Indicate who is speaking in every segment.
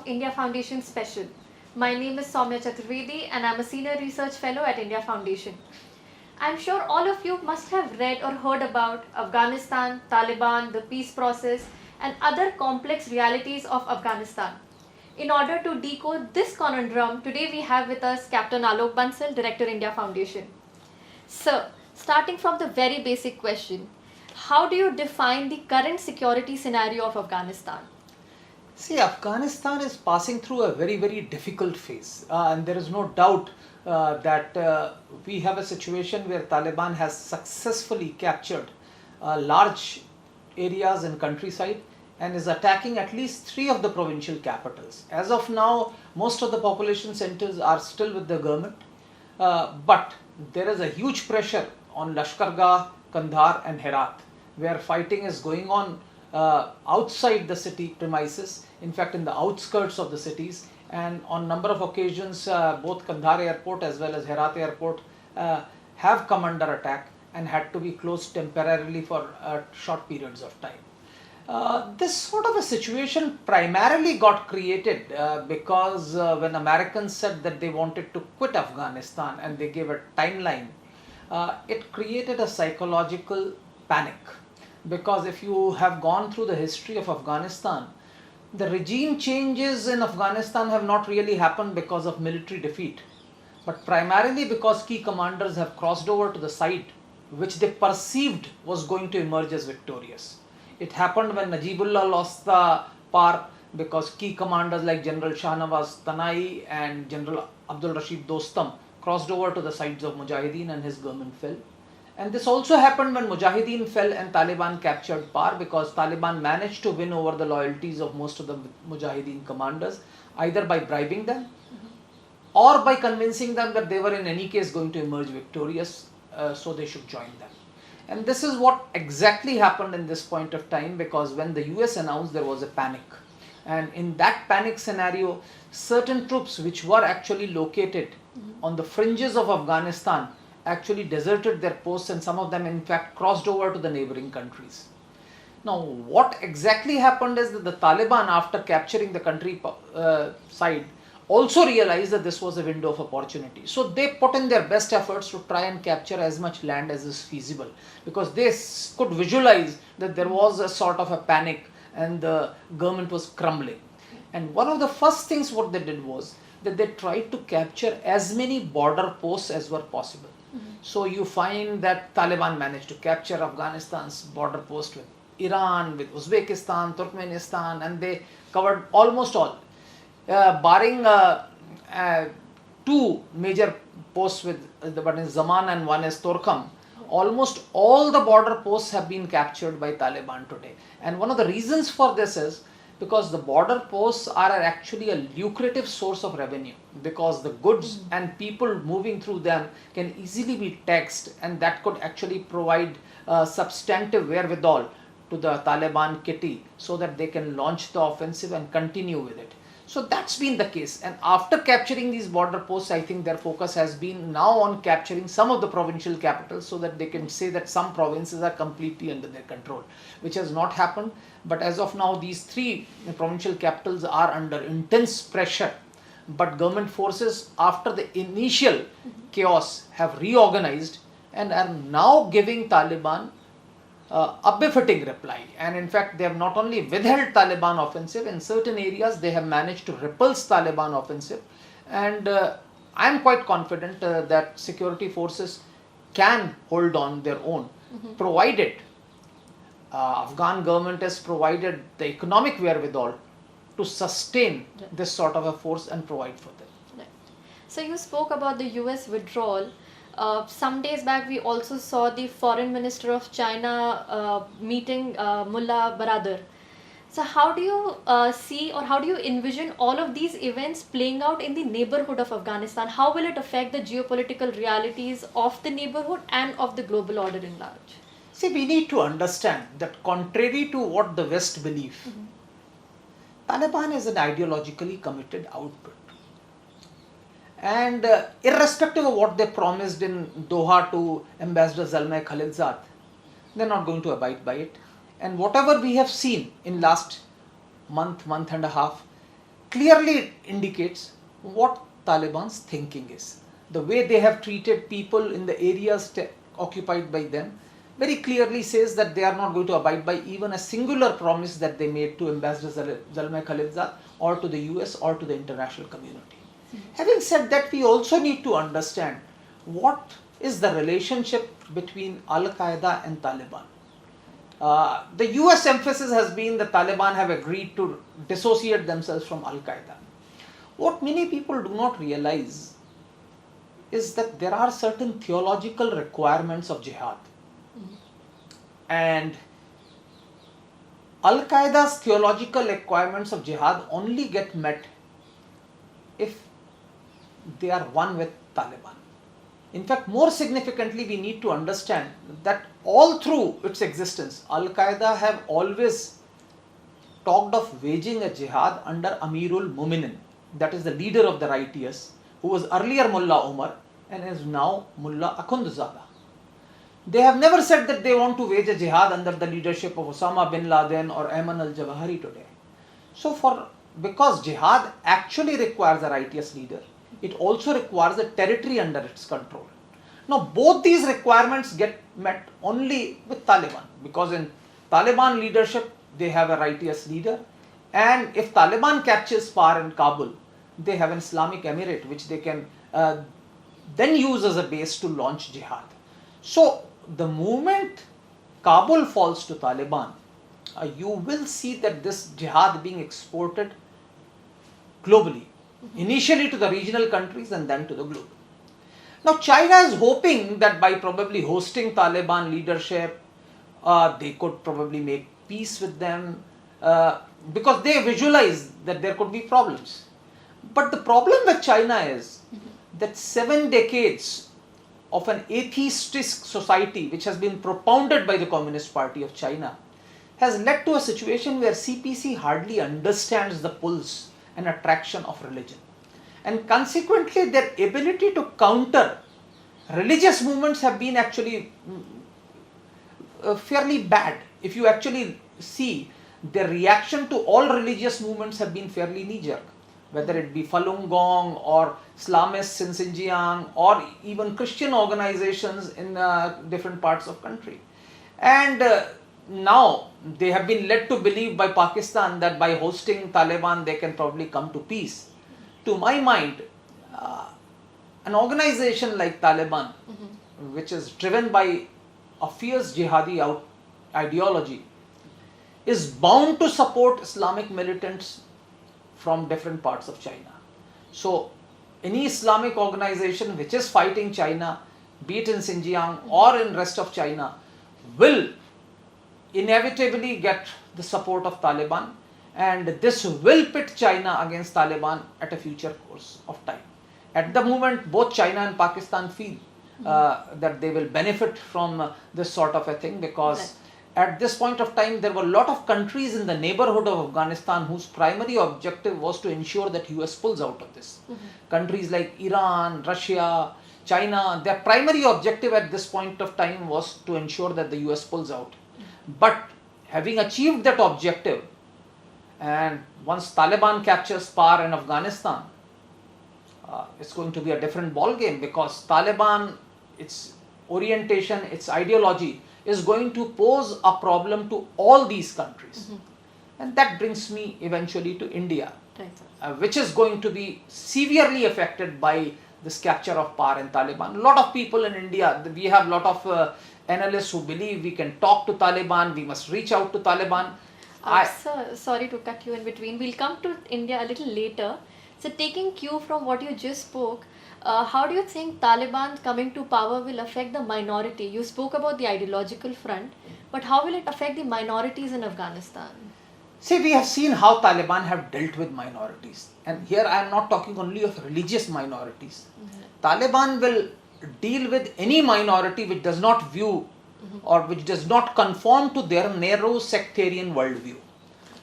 Speaker 1: India Foundation Special. My name is Soumya Chaturvedi and I'm a Senior Research Fellow at India Foundation. I'm sure all of you must have read or heard about Afghanistan, Taliban, the peace process and other complex realities of Afghanistan. In order to decode this conundrum, today we have with us Captain Alok Bansal, Director India Foundation. Sir, starting from the very basic question, how do you define the current security scenario of Afghanistan?
Speaker 2: See, Afghanistan is passing through a very, very difficult phase, and there is no doubt that we have a situation where Taliban has successfully captured large areas in countryside and is attacking at least 3 of the provincial capitals. As of now, most of the population centers are still with the government, but there is a huge pressure on Lashkar Gah, Kandahar and Herat, where fighting is going on outside the city premises, in fact in the outskirts of the cities, and on number of occasions both Kandahar airport as well as Herat airport have come under attack and had to be closed temporarily for short periods of time. This sort of a situation primarily got created because when Americans said that they wanted to quit Afghanistan and they gave a timeline, it created a psychological panic. Because if you have gone through the history of Afghanistan, the regime changes in Afghanistan have not really happened because of military defeat, but primarily because key commanders have crossed over to the side which they perceived was going to emerge as victorious. It happened when Najibullah lost the power because key commanders like General Shahnawaz Tanai and General Abdul Rashid Dostum crossed over to the sides of Mujahideen and his government fell. And this also happened when Mujahideen fell and Taliban captured power, because Taliban managed to win over the loyalties of most of the Mujahideen commanders, either by bribing them or by convincing them that they were in any case going to emerge victorious, so they should join them. And this is what exactly happened in this point of time, because when the US announced, there was a panic. And in that panic scenario, certain troops which were actually located on the fringes of Afghanistan actually deserted their posts, and some of them in fact crossed over to the neighboring countries. Now what exactly happened is that the Taliban, after capturing the country side, also realized that this was a window of opportunity. So they put in their best efforts to try and capture as much land as is feasible, because they could visualize that there was a sort of a panic and the government was crumbling. And one of the first things what they did was that they tried to capture as many border posts as were possible. So you find that Taliban managed to capture Afghanistan's border post with Iran, with Uzbekistan, Turkmenistan, and they covered almost all, barring 2 major posts, with one is Zaman and one is Torkham. Almost all the border posts have been captured by Taliban today. And one of the reasons for this is because the border posts are actually a lucrative source of revenue, because the goods and people moving through them can easily be taxed, and that could actually provide substantive wherewithal to the Taliban kitty so that they can launch the offensive and continue with it. So that's been the case, and after capturing these border posts, I think their focus has been now on capturing some of the provincial capitals so that they can say that some provinces are completely under their control, which has not happened. But as of now, these 3 provincial capitals are under intense pressure, but government forces, after the initial chaos, have reorganized and are now giving Taliban a befitting reply. And in fact, they have not only withheld Taliban offensive, in certain areas they have managed to repulse Taliban offensive, and I am quite confident that security forces can hold on their own, provided Afghan government has provided the economic wherewithal to sustain this sort of a force and provide for them.
Speaker 1: Right. So you spoke about the US withdrawal. Some days back we also saw the foreign minister of China meeting Mullah Baradar. So how do you see, or how do you envision all of these events playing out in the neighborhood of Afghanistan? How will it affect the geopolitical realities of the neighborhood and of the global order in large?
Speaker 2: See, we need to understand that contrary to what the West believe, Taliban is an ideologically committed output. And irrespective of what they promised in Doha to Ambassador Zalmay Khalilzad, they are not going to abide by it. And whatever we have seen in last month and a half, clearly indicates what Taliban's thinking is. The way they have treated people in the areas occupied by them very clearly says that they are not going to abide by even a singular promise that they made to Ambassador Zalmay Khalilzad or to the US or to the international community. Having said that, we also need to understand what is the relationship between Al-Qaeda and Taliban. The US emphasis has been that Taliban have agreed to dissociate themselves from Al-Qaeda. What many people do not realize is that there are certain theological requirements of jihad. And Al-Qaeda's theological requirements of jihad only get met if they are one with Taliban. In fact, more significantly, we need to understand that all through its existence, Al-Qaeda have always talked of waging a jihad under Amirul Muminin, that is the leader of the righteous, who was earlier Mullah Omar and is now Mullah Akhundzada. They have never said that they want to wage a jihad under the leadership of Osama bin Laden or Ayman al-Zawahiri today. So because jihad actually requires a righteous leader, it also requires a territory under its control. Now both these requirements get met only with Taliban, because in Taliban leadership they have a righteous leader, and if Taliban captures power in Kabul, they have an Islamic Emirate which they can then use as a base to launch jihad. So the moment Kabul falls to Taliban, you will see that this jihad being exported globally, initially to the regional countries and then to the globe. Now China is hoping that by probably hosting Taliban leadership, they could probably make peace with them, because they visualize that there could be problems. But the problem with China is that 7 decades of an atheistic society which has been propounded by the Communist Party of China has led to a situation where CPC hardly understands the pulse and attraction of religion. And consequently, their ability to counter religious movements have been actually fairly bad. If you actually see, their reaction to all religious movements have been fairly knee-jerk, whether it be Falun Gong or Islamists in Xinjiang or even Christian organizations in different parts of country. And now they have been led to believe by Pakistan that by hosting Taliban they can probably come to peace. To my mind, an organization like Taliban, which is driven by a fierce jihadi ideology, is bound to support Islamic militants from different parts of China. So any Islamic organization which is fighting China, be it in Xinjiang or in rest of China, will inevitably get the support of Taliban, and this will pit China against Taliban at a future course of time. At the moment, both China and Pakistan feel that they will benefit from this sort of a thing, because at this point of time there were a lot of countries in the neighborhood of Afghanistan whose primary objective was to ensure that US pulls out of this. Countries like Iran, Russia, China, their primary objective at this point of time was to ensure that the US pulls out. But having achieved that objective, and once Taliban captures power in Afghanistan, it's going to be a different ball game, because Taliban, its orientation, its ideology is going to pose a problem to all these countries. And that brings me eventually to India, which is going to be severely affected by this capture of power in Taliban. A lot of people in India, we have a lot of analysts who believe we can talk to Taliban, we must reach out to Taliban.
Speaker 1: Sir, sorry to cut you in between. We'll come to India a little later. So taking cue from what you just spoke, how do you think Taliban coming to power will affect the minority? You spoke about the ideological front, but how will it affect the minorities in Afghanistan?
Speaker 2: See, we have seen how Taliban have dealt with minorities. And here I am not talking only of religious minorities. Taliban will deal with any minority which does not view or which does not conform to their narrow sectarian worldview.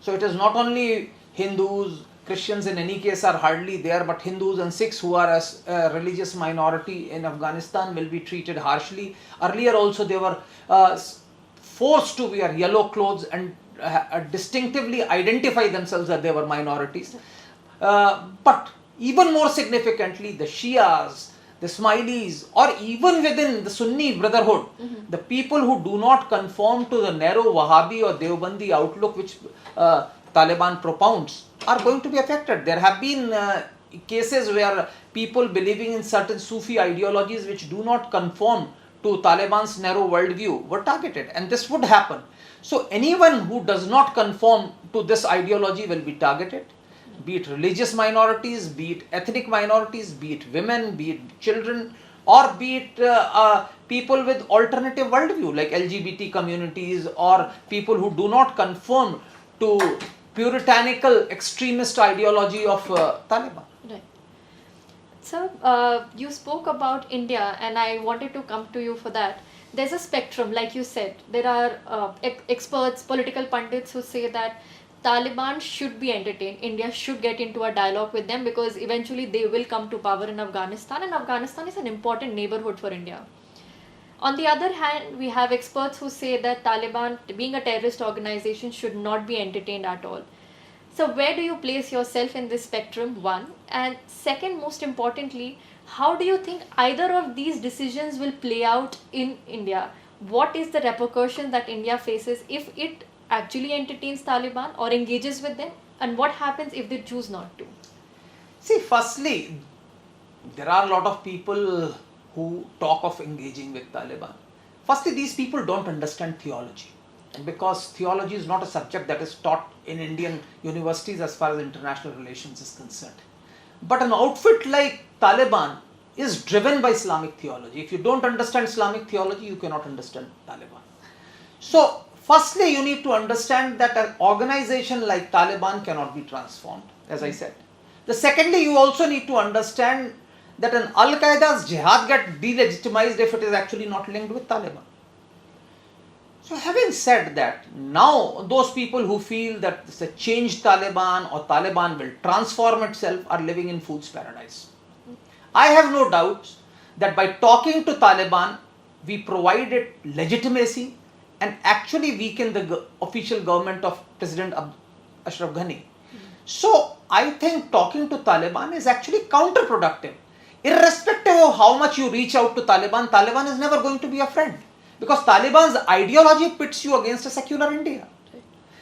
Speaker 2: So it is not only Hindus, Christians in any case are hardly there, but Hindus and Sikhs, who are a religious minority in Afghanistan, will be treated harshly. Earlier also they were forced to wear yellow clothes and distinctively identify themselves that they were minorities. But even more significantly, the Shias, the Ismailis, or even within the Sunni Brotherhood, the people who do not conform to the narrow Wahhabi or Deobandi outlook which Taliban propounds are going to be affected. There have been cases where people believing in certain Sufi ideologies which do not conform to Taliban's narrow worldview were targeted, and this would happen. So anyone who does not conform to this ideology will be targeted, be it religious minorities, be it ethnic minorities, be it women, be it children, or be it people with alternative worldview like LGBT communities or people who do not conform to puritanical extremist ideology of Taliban.
Speaker 1: Right. So, you spoke about India, and I wanted to come to you for that. There's a spectrum, like you said. There are experts, political pundits who say that Taliban should be entertained. India should get into a dialogue with them because eventually they will come to power in Afghanistan, and Afghanistan is an important neighborhood for India. On the other hand, we have experts who say that Taliban, being a terrorist organization, should not be entertained at all. So, where do you place yourself in this spectrum? One. And second, most importantly, how do you think either of these decisions will play out in India? What is the repercussion that India faces if it actually entertains Taliban or engages with them? And what happens if they choose not to?
Speaker 2: See, firstly, there are a lot of people who talk of engaging with Taliban. Firstly, these people don't understand theology. And because theology is not a subject that is taught in Indian universities as far as international relations is concerned. But an outfit like Taliban is driven by Islamic theology. If you don't understand Islamic theology, you cannot understand Taliban. So, firstly, you need to understand that an organization like Taliban cannot be transformed, as I said. The secondly, you also need to understand that an Al-Qaeda's jihad gets delegitimized if it is actually not linked with Taliban. So having said that, now those people who feel that it's a changed Taliban or Taliban will transform itself are living in fool's paradise. I have no doubts that by talking to Taliban, we provide it legitimacy and actually weaken the official government of President Ashraf Ghani. So I think talking to Taliban is actually counterproductive. Irrespective of how much you reach out to Taliban, Taliban is never going to be a friend. Because Taliban's ideology pits you against a secular India.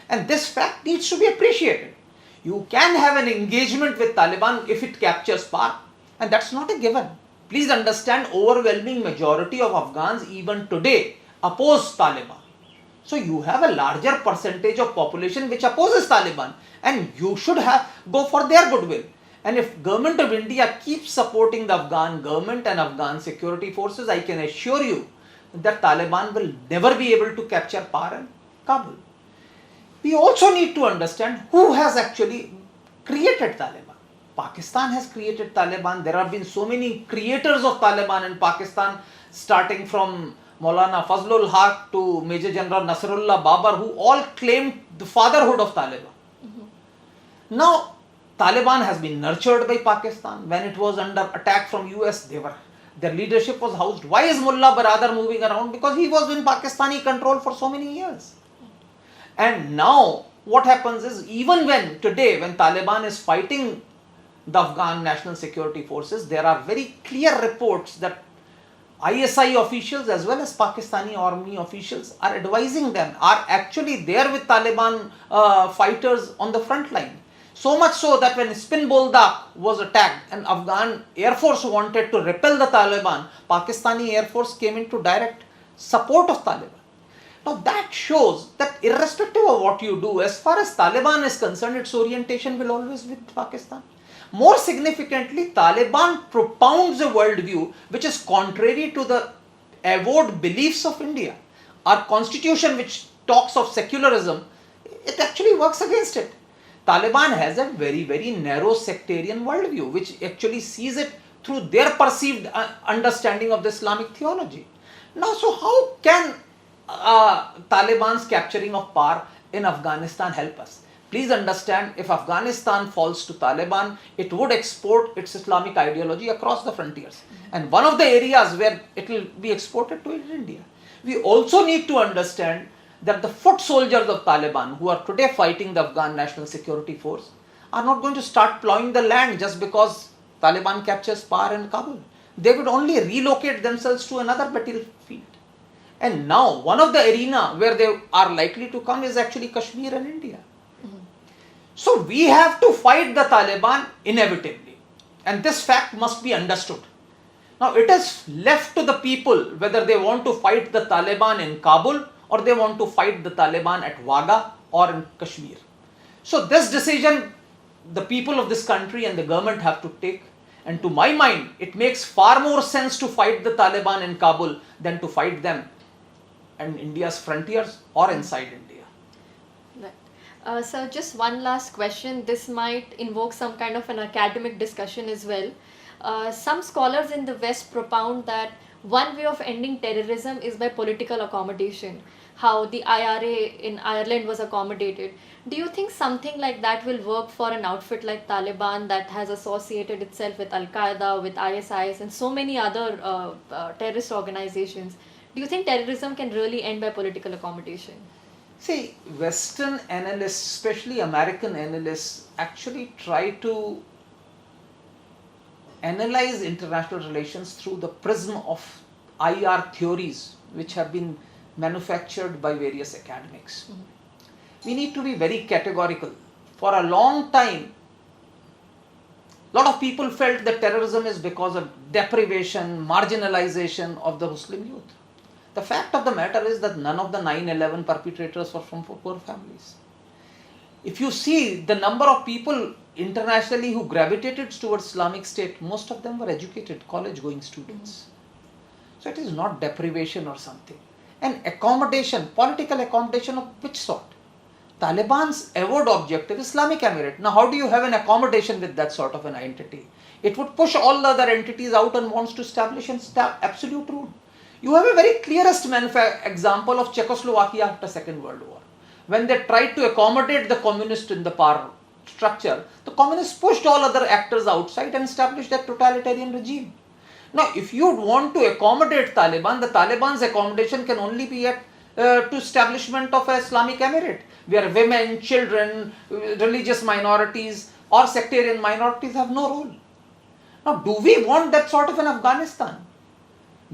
Speaker 2: And this fact needs to be appreciated. You can have an engagement with Taliban if it captures power. And that's not a given. Please understand, overwhelming majority of Afghans even today oppose Taliban. So you have a larger percentage of population which opposes Taliban. And you should go for their goodwill. And if government of India keeps supporting the Afghan government and Afghan security forces, I can assure you that Taliban will never be able to capture power in Kabul. We also need to understand who has actually created Taliban. Pakistan has created Taliban. There have been so many creators of Taliban in Pakistan, starting from Maulana Fazlul Haq to Major General Nasrullah Babar, who all claimed the fatherhood of Taliban. Now, Taliban has been nurtured by Pakistan. When it was under attack from US, their leadership was housed. Why is Mullah Baradar moving around? Because he was in Pakistani control for so many years. And now what happens is, even today when Taliban is fighting the Afghan National Security Forces, there are very clear reports that ISI officials as well as Pakistani army officials are advising them, are actually there with Taliban fighters on the front line. So much so that when Spin Boldak was attacked and Afghan Air Force wanted to repel the Taliban, Pakistani Air Force came into direct support of Taliban. Now that shows that irrespective of what you do, as far as Taliban is concerned, its orientation will always be with Pakistan. More significantly, Taliban propounds a worldview which is contrary to the avowed beliefs of India. Our constitution, which talks of secularism, it actually works against it. Taliban has a very, very narrow sectarian worldview, which actually sees it through their perceived understanding of the Islamic theology. Now, so how can Taliban's capturing of power in Afghanistan help us? Please understand, if Afghanistan falls to Taliban, it would export its Islamic ideology across the frontiers. And one of the areas where it will be exported to is India. We also need to understand that the foot soldiers of Taliban who are today fighting the Afghan National Security Force are not going to start plowing the land just because Taliban captures power in Kabul. They would only relocate themselves to another battlefield. And now, one of the arena where they are likely to come is actually Kashmir and India. So we have to fight the Taliban inevitably. And this fact must be understood. Now it is left to the people whether they want to fight the Taliban in Kabul or they want to fight the Taliban at Wagah or in Kashmir. So this decision the people of this country and the government have to take. And to my mind, it makes far more sense to fight the Taliban in Kabul than to fight them in India's frontiers or inside India.
Speaker 1: Right. So just one last question. This might invoke some kind of an academic discussion as well. Some scholars in the West propound that one way of ending terrorism is by political accommodation, how the IRA in Ireland was accommodated. Do you think something like that will work for an outfit like Taliban that has associated itself with Al-Qaeda, with ISIS and so many other terrorist organizations? Do you think terrorism can really end by political accommodation?
Speaker 2: See, Western analysts, especially American analysts, actually try to analyze international relations through the prism of IR theories which have been manufactured by various academics. Mm-hmm. We need to be very categorical. For a long time, a lot of people felt that terrorism is because of deprivation, marginalization of the Muslim youth. The fact of the matter is that none of the 9/11 perpetrators were from poor families. If you see the number of people internationally who gravitated towards Islamic State, most of them were educated, college-going students. So it is not deprivation or something. And accommodation, political accommodation of which sort? Taliban's avowed objective is Islamic Emirate. Now how do you have an accommodation with that sort of an entity? It would push all the other entities out and wants to establish an absolute rule. You have a very clearest example of Czechoslovakia after Second World War. When they tried to accommodate the communists in the power structure, the communists pushed all other actors outside and established that totalitarian regime. Now, if you want to accommodate Taliban, the Taliban's accommodation can only be at to establishment of an Islamic Emirate, where women, children, religious minorities or sectarian minorities have no role. Now, do we want that sort of an Afghanistan?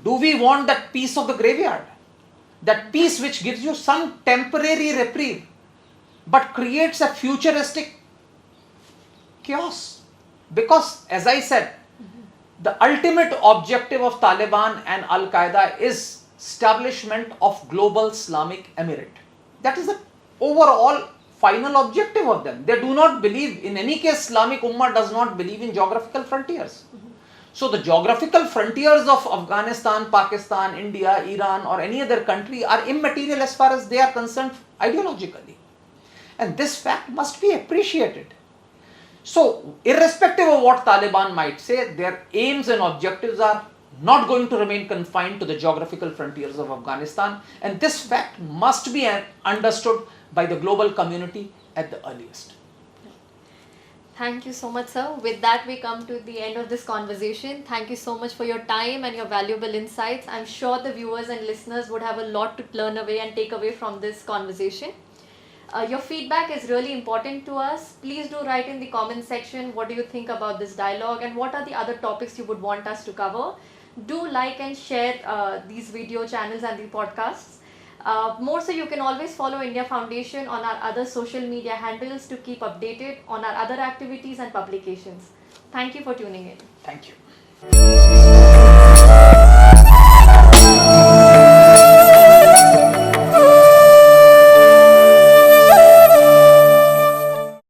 Speaker 2: Do we want that peace of the graveyard? That peace which gives you some temporary reprieve, but creates a futuristic chaos? Because, as I said, the ultimate objective of Taliban and Al-Qaeda is establishment of global Islamic Emirate. That is the overall final objective of them. They do not believe, in any case Islamic Ummah does not believe in geographical frontiers. So the geographical frontiers of Afghanistan, Pakistan, India, Iran or any other country are immaterial as far as they are concerned ideologically. And this fact must be appreciated. So irrespective of what Taliban might say, their aims and objectives are not going to remain confined to the geographical frontiers of Afghanistan, and this fact must be understood by the global community at the earliest.
Speaker 1: Thank you so much, sir. With that, we come to the end of this conversation. Thank you so much for your time and your valuable insights. I'm sure the viewers and listeners would have a lot to learn away and take away from this conversation. Your feedback is really important to us. Please do write in the comment section what do you think about this dialogue and what are the other topics you would want us to cover. Do like and share these video channels and the podcasts. More so, you can always follow India Foundation on our other social media handles to keep updated on our other activities and publications. Thank you for tuning in.
Speaker 2: Thank you.